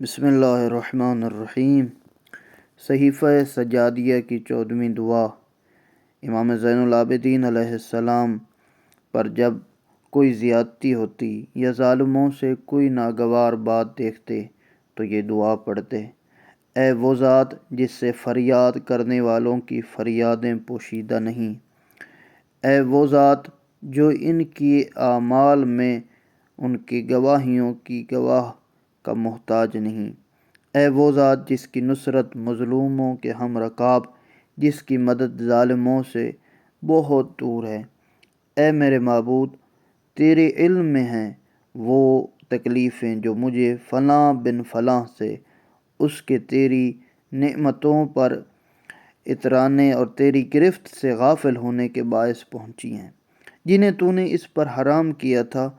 بسم اللہ الرحمن الرحیم۔ صحیفہ سجادیہ کی 14ویں دعا۔ امام زین العابدین علیہ السلام پر جب کوئی زیادتی ہوتی یا ظالموں سے کوئی ناگوار بات دیکھتے تو یہ دعا پڑھتے: اے وہ ذات جس سے فریاد کرنے والوں کی فریادیں پوشیدہ نہیں، اے وہ ذات جو ان کی اعمال میں ان کی گواہیوں کی گواہ کا محتاج نہیں، اے وہ ذات جس کی نصرت مظلوموں کے ہم رکاب، جس کی مدد ظالموں سے بہت دور ہے۔ اے میرے معبود، تیرے علم میں ہیں وہ تکلیفیں جو مجھے فلاں بن فلاں سے اس کے تیری نعمتوں پر اترانے اور تیری گرفت سے غافل ہونے کے باعث پہنچی ہیں۔ جنہیں تو نے اس پر حرام کیا تھا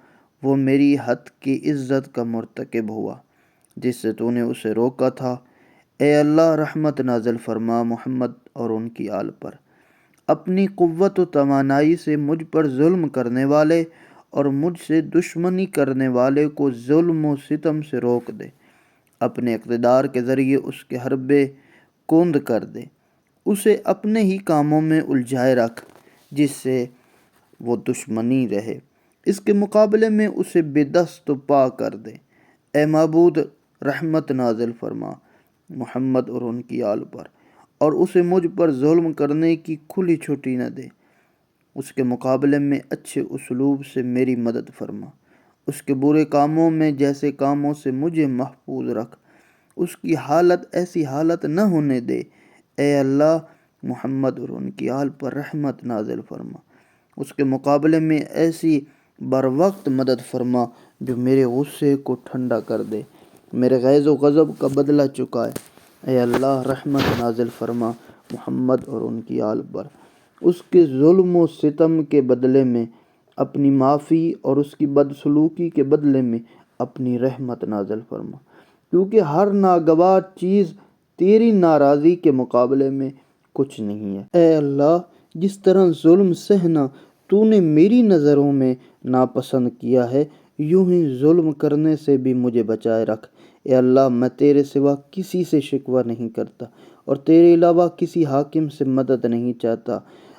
وہ میری حد کی عزت کا مرتکب ہوا جس سے تو نے اسے روکا تھا۔ اے اللہ، رحمت نازل فرما محمد اور ان کی آل پر۔ اپنی قوت و توانائی سے مجھ پر ظلم کرنے والے اور مجھ سے دشمنی کرنے والے کو ظلم و ستم سے روک دے۔ اپنے اقتدار کے ذریعے اس کے حربے کند کر دے۔ اسے اپنے ہی کاموں میں الجھائے رکھ جس سے وہ دشمنی رہے، اس کے مقابلے میں اسے بے دست و پا کر دے۔ اے معبود، رحمت نازل فرما محمد اور ان کی آل پر، اور اسے مجھ پر ظلم کرنے کی کھلی چھٹی نہ دے۔ اس کے مقابلے میں اچھے اسلوب سے میری مدد فرما۔ اس کے برے کاموں میں جیسے کاموں سے مجھے محفوظ رکھ۔ اس کی حالت ایسی حالت نہ ہونے دے۔ اے اللہ، محمد اور ان کی آل پر رحمت نازل فرما۔ اس کے مقابلے میں ایسی بر وقت مدد فرما جو میرے غصے کو ٹھنڈا کر دے، میرے غیظ و غضب کا بدلہ چکائے۔ اے اللہ، رحمت نازل فرما محمد اور ان کی آل پر۔ اس کے ظلم و ستم کے بدلے میں اپنی معافی اور اس کی بدسلوکی کے بدلے میں اپنی رحمت نازل فرما، کیونکہ ہر ناگوار چیز تیری ناراضی کے مقابلے میں کچھ نہیں ہے۔ اے اللہ، جس طرح ظلم سہنا تو نے میری نظروں میں ناپسند کیا ہے، یوں ہی ظلم کرنے سے بھی مجھے بچائے رکھ۔ اے اللہ، میں تیرے سوا کسی سے شکوہ نہیں کرتا اور تیرے علاوہ کسی حاکم سے مدد نہیں چاہتا،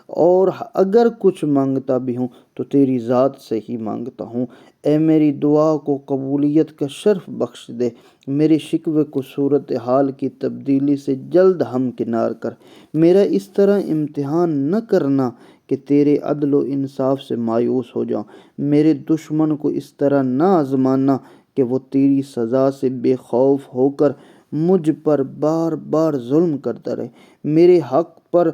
اور اگر کچھ مانگتا بھی ہوں تو تیری ذات سے ہی مانگتا ہوں۔ اے میری دعا کو قبولیت کا شرف بخش دے، میرے شکوے کو صورتحال کی تبدیلی سے جلد ہمکنار کر۔ میرا اس طرح امتحان نہ کرنا کہ تیرے عدل و انصاف سے مایوس ہو جاؤں۔ میرے دشمن کو اس طرح نہ آزمانا کہ وہ تیری سزا سے بے خوف ہو کر مجھ پر بار بار ظلم کرتا رہے۔ میرے حق پر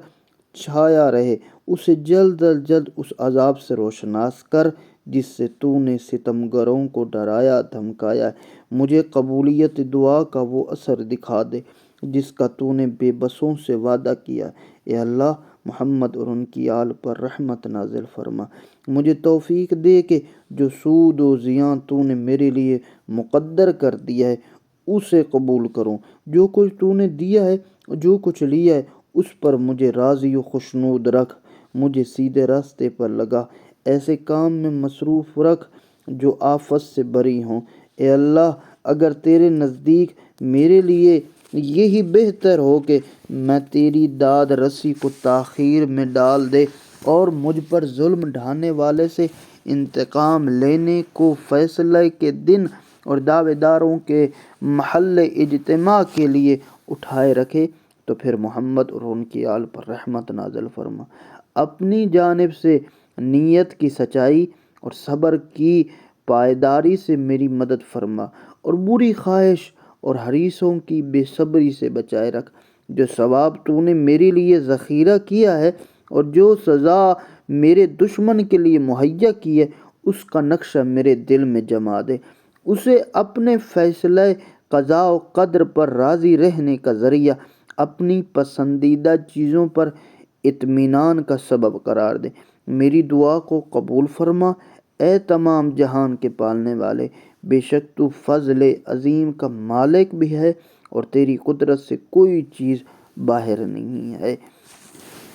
چھایا رہے، اسے جلد از جلد اس عذاب سے روشناس کر جس سے تو نے ستمگروں کو ڈرایا دھمکایا ہے۔ مجھے قبولیت دعا کا وہ اثر دکھا دے جس کا تو نے بے بسوں سے وعدہ کیا۔ اے اللہ، محمد اور ان کی آل پر رحمت نازل فرما۔ مجھے توفیق دے کہ جو سود و زیاں تو نے میرے لیے مقدر کر دیا ہے اسے قبول کروں۔ جو کچھ تو نے دیا ہے، جو کچھ لیا ہے، اس پر مجھے راضی و خوشنود رکھ۔ مجھے سیدھے راستے پر لگا، ایسے کام میں مصروف رکھ جو آفت سے بری ہوں۔ اے اللہ، اگر تیرے نزدیک میرے لیے یہی بہتر ہو کہ میں تیری داد رسی کو تاخیر میں ڈال دے اور مجھ پر ظلم ڈھانے والے سے انتقام لینے کو فیصلہ کے دن اور دعوے داروں کے محل اجتماع کے لیے اٹھائے رکھے، تو پھر محمد اور ان کی آل پر رحمت نازل فرما۔ اپنی جانب سے نیت کی سچائی اور صبر کی پائیداری سے میری مدد فرما، اور بری خواہش اور حریصوں کی بے صبری سے بچائے رکھ۔ جو ثواب تو نے میرے لیے ذخیرہ کیا ہے اور جو سزا میرے دشمن کے لیے مہیا کی ہے، اس کا نقشہ میرے دل میں جما دے۔ اسے اپنے فیصلہ قضاء و قدر پر راضی رہنے کا ذریعہ، اپنی پسندیدہ چیزوں پر اطمینان کا سبب قرار دے۔ میری دعا کو قبول فرما۔ اے تمام جہان کے پالنے والے، بے شک تو فضل عظیم کا مالک بھی ہے اور تیری قدرت سے کوئی چیز باہر نہیں ہے۔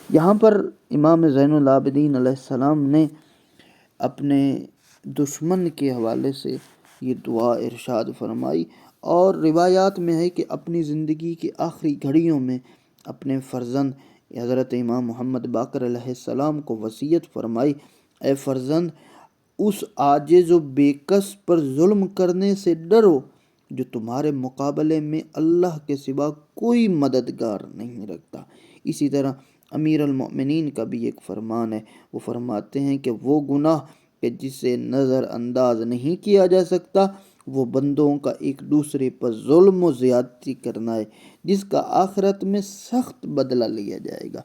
یہاں پر امام زین العابدین علیہ السلام نے اپنے دشمن کے حوالے سے یہ دعا ارشاد فرمائی، اور روایات میں ہے کہ اپنی زندگی کی آخری گھڑیوں میں اپنے فرزند حضرت امام محمد باقر علیہ السلام کو وصیت فرمائی، اے فرزند، اس عاجز و بے کس پر ظلم کرنے سے ڈرو جو تمہارے مقابلے میں اللہ کے سوا کوئی مددگار نہیں رکھتا۔ اسی طرح امیر المؤمنین کا بھی ایک فرمان ہے، وہ فرماتے ہیں کہ وہ گناہ کہ جسے نظر انداز نہیں کیا جا سکتا وہ بندوں کا ایک دوسرے پر ظلم و زیادتی کرنا ہے، جس کا آخرت میں سخت بدلہ لیا جائے گا۔